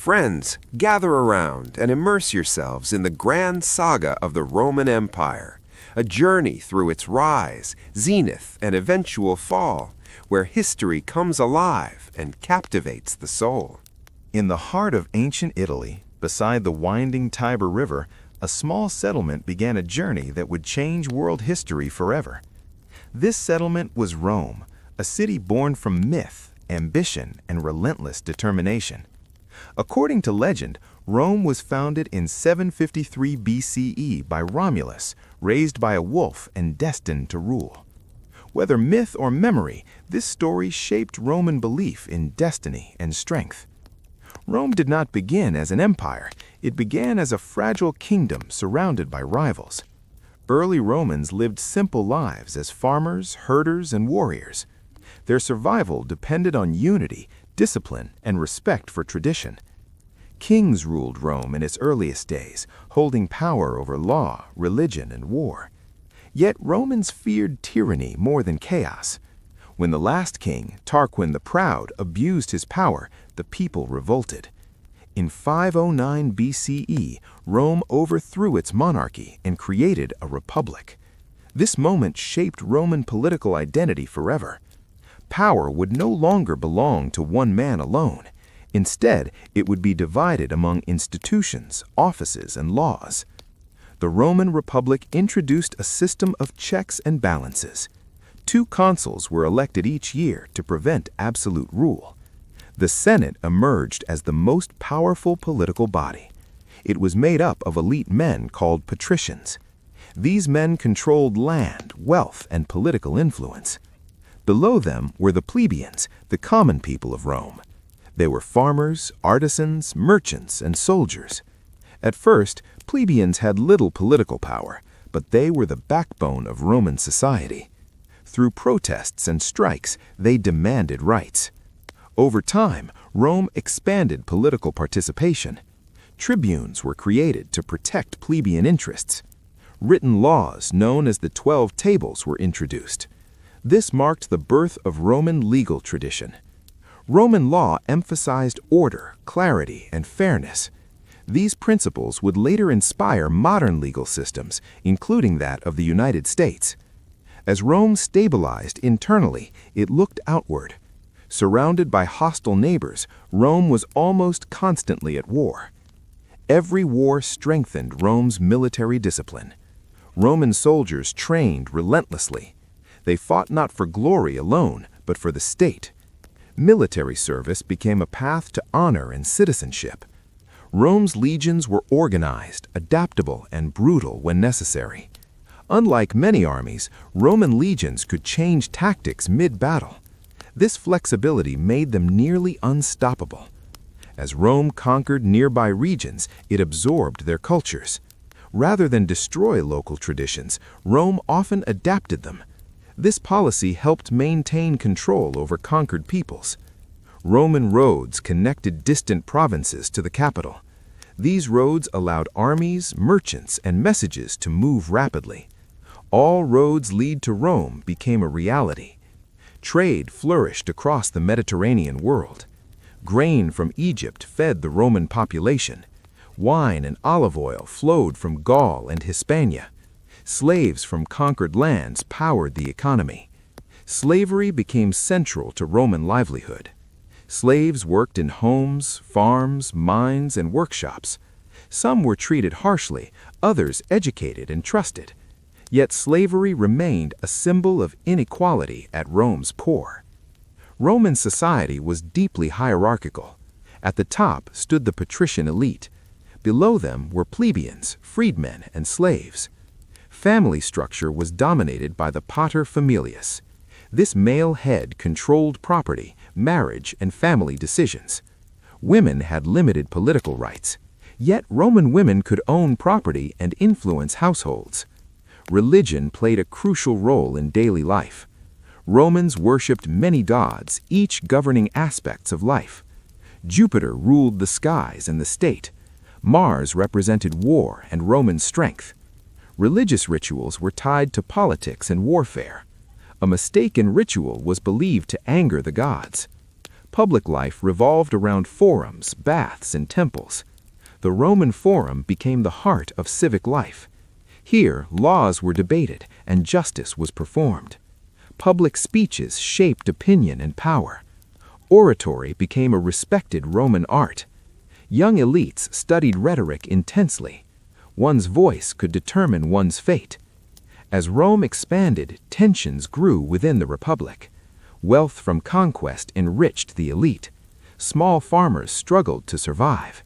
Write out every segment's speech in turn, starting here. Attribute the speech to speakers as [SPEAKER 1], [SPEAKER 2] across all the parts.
[SPEAKER 1] Friends, gather around and immerse yourselves in the grand saga of the Roman Empire, a journey through its rise, zenith, and eventual fall, where history comes alive and captivates the soul.
[SPEAKER 2] In the heart of ancient Italy, beside the winding Tiber River, a small settlement began a journey that would change world history forever. This settlement was Rome, a city born from myth, ambition, and relentless determination. According to legend, Rome was founded in 753 BCE by Romulus, raised by a wolf and destined to rule. Whether myth or memory, this story shaped Roman belief in destiny and strength. Rome did not begin as an empire. It began as a fragile kingdom surrounded by rivals. Early Romans lived simple lives as farmers, herders, and warriors. Their survival depended on unity, discipline, and respect for tradition. Kings ruled Rome in its earliest days, holding power over law, religion, and war. Yet Romans feared tyranny more than chaos. When the last king, Tarquin the Proud, abused his power, the people revolted. In 509 BCE, Rome overthrew its monarchy and created a republic. This moment shaped Roman political identity forever. Power would no longer belong to one man alone. Instead, it would be divided among institutions, offices, and laws. The Roman Republic introduced a system of checks and balances. 2 consuls were elected each year to prevent absolute rule. The Senate emerged as the most powerful political body. It was made up of elite men called patricians. These men controlled land, wealth, and political influence. Below them were the plebeians, the common people of Rome. They were farmers, artisans, merchants, and soldiers. At first, plebeians had little political power, but they were the backbone of Roman society. Through protests and strikes, they demanded rights. Over time, Rome expanded political participation. Tribunes were created to protect plebeian interests. Written laws, known as the 12 Tables, were introduced. This marked the birth of Roman legal tradition. Roman law emphasized order, clarity, and fairness. These principles would later inspire modern legal systems, including that of the United States. As Rome stabilized internally, it looked outward. Surrounded by hostile neighbors, Rome was almost constantly at war. Every war strengthened Rome's military discipline. Roman soldiers trained relentlessly. They fought not for glory alone, but for the state. Military service became a path to honor and citizenship. Rome's legions were organized, adaptable, and brutal when necessary. Unlike many armies, Roman legions could change tactics mid-battle. This flexibility made them nearly unstoppable. As Rome conquered nearby regions, it absorbed their cultures. Rather than destroy local traditions, Rome often adapted them. This policy helped maintain control over conquered peoples. Roman roads connected distant provinces to the capital. These roads allowed armies, merchants, and messages to move rapidly. All roads lead to Rome became a reality. Trade flourished across the Mediterranean world. Grain from Egypt fed the Roman population. Wine and olive oil flowed from Gaul and Hispania. Slaves from conquered lands powered the economy. Slavery became central to Roman livelihood. Slaves worked in homes, farms, mines, and workshops. Some were treated harshly, others educated and trusted. Yet slavery remained a symbol of inequality at Rome's core. Roman society was deeply hierarchical. At the top stood the patrician elite. Below them were plebeians, freedmen, and slaves. Family structure was dominated by the pater familias. This male head controlled property, marriage, and family decisions. Women had limited political rights. Yet Roman women could own property and influence households. Religion played a crucial role in daily life. Romans worshipped many gods, each governing aspects of life. Jupiter ruled the skies and the state. Mars represented war and Roman strength. Religious rituals were tied to politics and warfare. A mistake in ritual was believed to anger the gods. Public life revolved around forums, baths, and temples. The Roman Forum became the heart of civic life. Here, laws were debated and justice was performed. Public speeches shaped opinion and power. Oratory became a respected Roman art. Young elites studied rhetoric intensely. One's voice could determine one's fate. As Rome expanded, tensions grew within the Republic. Wealth from conquest enriched the elite. Small farmers struggled to survive.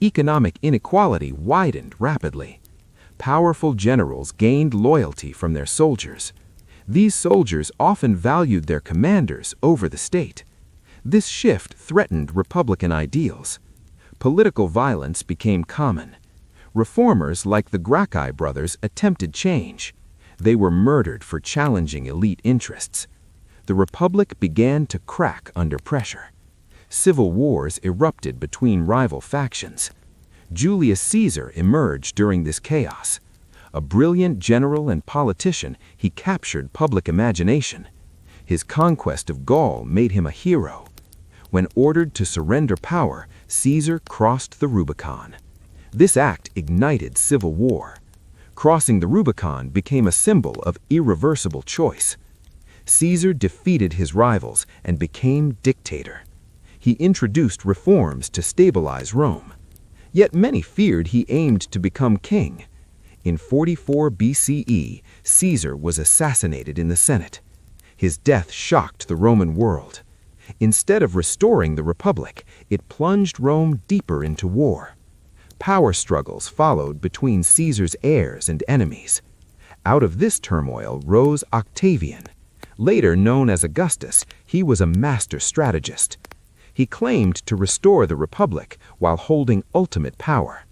[SPEAKER 2] Economic inequality widened rapidly. Powerful generals gained loyalty from their soldiers. These soldiers often valued their commanders over the state. This shift threatened Republican ideals. Political violence became common. Reformers like the Gracchi brothers attempted change. They were murdered for challenging elite interests. The Republic began to crack under pressure. Civil wars erupted between rival factions. Julius Caesar emerged during this chaos. A brilliant general and politician, he captured public imagination. His conquest of Gaul made him a hero. When ordered to surrender power, Caesar crossed the Rubicon. This act ignited civil war. Crossing the Rubicon became a symbol of irreversible choice. Caesar defeated his rivals and became dictator. He introduced reforms to stabilize Rome. Yet many feared he aimed to become king. In 44 BCE, Caesar was assassinated in the Senate. His death shocked the Roman world. Instead of restoring the Republic, it plunged Rome deeper into war. Power struggles followed between Caesar's heirs and enemies. Out of this turmoil rose Octavian. Later known as Augustus, he was a master strategist. He claimed to restore the Republic while holding ultimate power.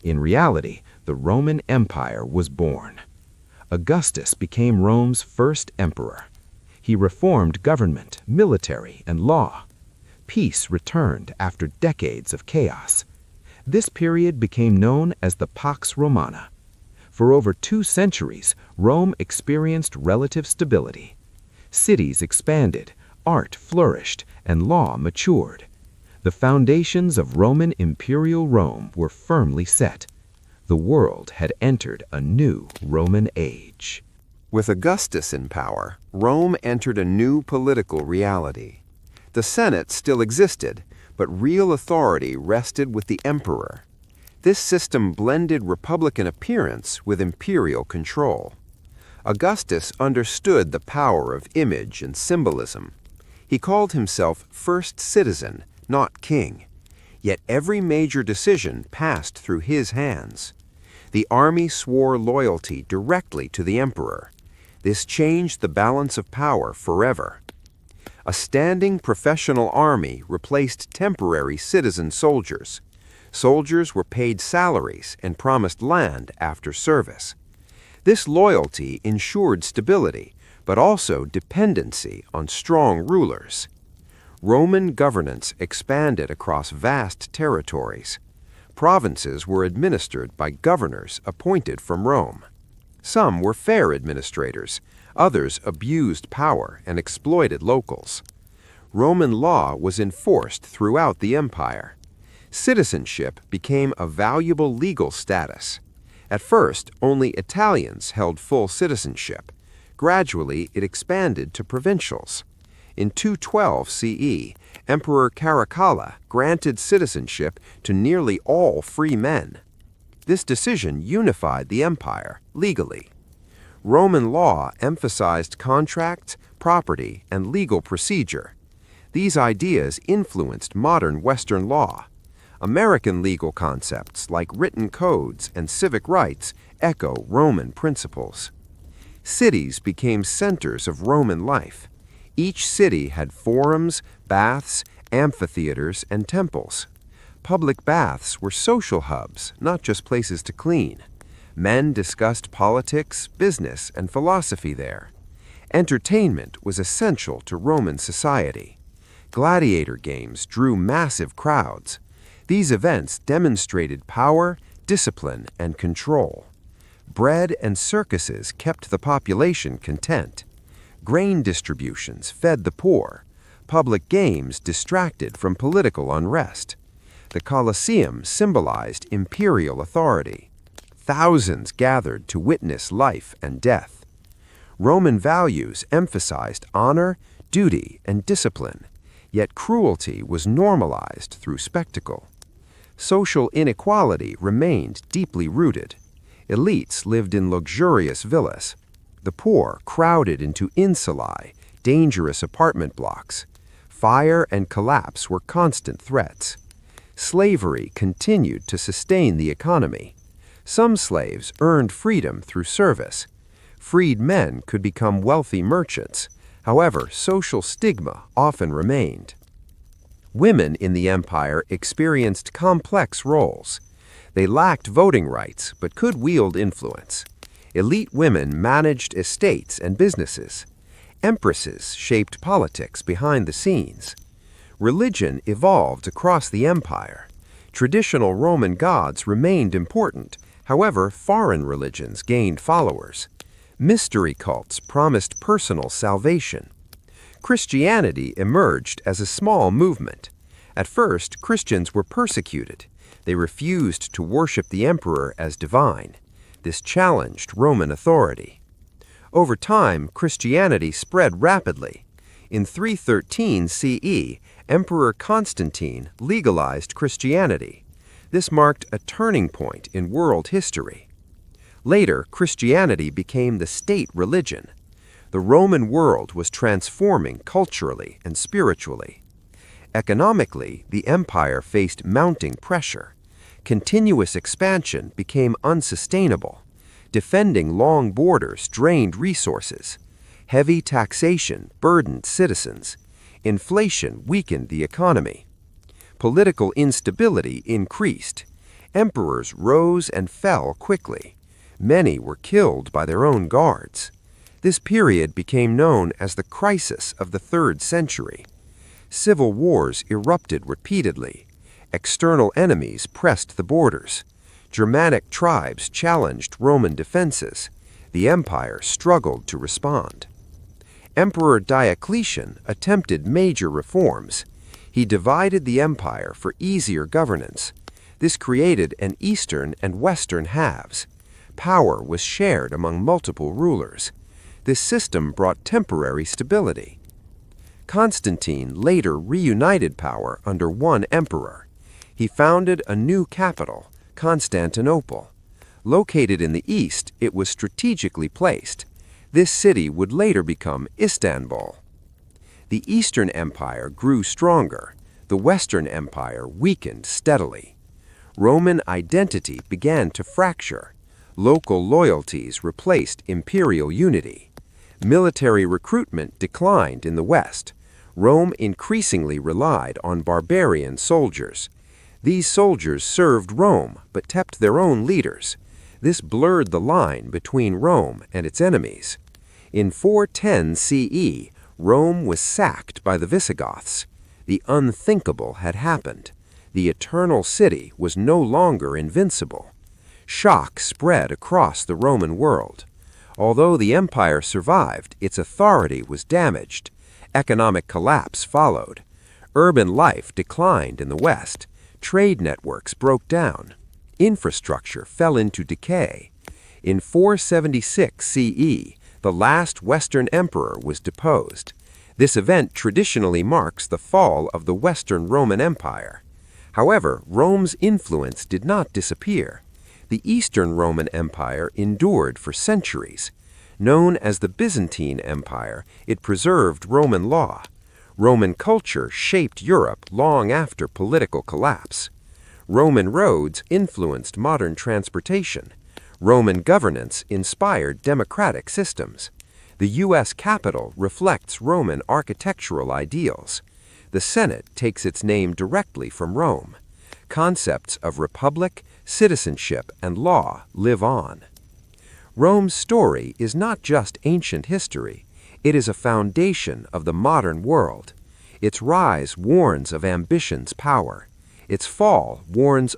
[SPEAKER 2] In reality, the Roman Empire was born. Augustus became Rome's first emperor. He reformed government, military, and law. Peace returned after decades of chaos. This period became known as the Pax Romana. For over 2 centuries, Rome experienced relative stability. Cities expanded, art flourished, and law matured. The foundations of Roman imperial Rome were firmly set. The world had entered a new Roman age.
[SPEAKER 1] With Augustus in power, Rome entered a new political reality. The Senate still existed, but real authority rested with the emperor. This system blended republican appearance with imperial control. Augustus understood the power of image and symbolism. He called himself first citizen, not king. Yet every major decision passed through his hands. The army swore loyalty directly to the emperor. This changed the balance of power forever. A standing professional army replaced temporary citizen soldiers. Soldiers were paid salaries and promised land after service. This loyalty ensured stability, but also dependency on strong rulers. Roman governance expanded across vast territories. Provinces were administered by governors appointed from Rome. Some were fair administrators, others abused power and exploited locals. Roman law was enforced throughout the empire. Citizenship became a valuable legal status. At first, only Italians held full citizenship. Gradually, it expanded to provincials. In 212 CE, Emperor Caracalla granted citizenship to nearly all free men. This decision unified the empire legally. Roman law emphasized contracts, property, and legal procedure. These ideas influenced modern Western law. American legal concepts like written codes and civic rights echo Roman principles. Cities became centers of Roman life. Each city had forums, baths, amphitheaters, and temples. Public baths were social hubs, not just places to clean. Men discussed politics, business, and philosophy there. Entertainment was essential to Roman society. Gladiator games drew massive crowds. These events demonstrated power, discipline, and control. Bread and circuses kept the population content. Grain distributions fed the poor. Public games distracted from political unrest. The Colosseum symbolized imperial authority. Thousands gathered to witness life and death. Roman values emphasized honor, duty, and discipline, yet cruelty was normalized through spectacle. Social inequality remained deeply rooted. Elites lived in luxurious villas. The poor crowded into insulae, dangerous apartment blocks. Fire and collapse were constant threats. Slavery continued to sustain the economy. Some slaves earned freedom through service. Freed men could become wealthy merchants. However, social stigma often remained. Women in the empire experienced complex roles. They lacked voting rights but could wield influence. Elite women managed estates and businesses. Empresses shaped politics behind the scenes. Religion evolved across the empire. Traditional Roman gods remained important. However, foreign religions gained followers. Mystery cults promised personal salvation. Christianity emerged as a small movement. At first, Christians were persecuted. They refused to worship the emperor as divine. This challenged Roman authority. Over time, Christianity spread rapidly. In 313 CE, Emperor Constantine legalized Christianity. This marked a turning point in world history. Later, Christianity became the state religion. The Roman world was transforming culturally and spiritually. Economically, the empire faced mounting pressure. Continuous expansion became unsustainable. Defending long borders drained resources. Heavy taxation burdened citizens. Inflation weakened the economy. Political instability increased. Emperors rose and fell quickly. Many were killed by their own guards. This period became known as the crisis of the 3rd century. Civil wars erupted repeatedly. External enemies pressed the borders. Germanic tribes challenged Roman defenses. The empire struggled to respond. Emperor Diocletian attempted major reforms. He divided the empire for easier governance. This created an eastern and western halves. Power was shared among multiple rulers. This system brought temporary stability. Constantine later reunited power under one emperor. He founded a new capital, Constantinople. Located in the east, it was strategically placed. This city would later become Istanbul. The Eastern Empire grew stronger. The Western Empire weakened steadily. Roman identity began to fracture. Local loyalties replaced imperial unity. Military recruitment declined in the West. Rome increasingly relied on barbarian soldiers. These soldiers served Rome but kept their own leaders. This blurred the line between Rome and its enemies. In 410 CE, Rome was sacked by the Visigoths. The unthinkable had happened. The Eternal City was no longer invincible. Shock spread across the Roman world. Although the empire survived, its authority was damaged. Economic collapse followed. Urban life declined in the West. Trade networks broke down. Infrastructure fell into decay. In 476 CE, the last Western emperor was deposed. This event traditionally marks the fall of the Western Roman Empire. However, Rome's influence did not disappear. The Eastern Roman Empire endured for centuries. Known as the Byzantine Empire, it preserved Roman law. Roman culture shaped Europe long after political collapse. Roman roads influenced modern transportation. Roman governance inspired democratic systems. The U.S. Capitol reflects Roman architectural ideals. The Senate takes its name directly from Rome. Concepts of republic, citizenship, and law live on. Rome's story is not just ancient history. It is a foundation of the modern world. Its rise warns of ambition's power. Its fall warns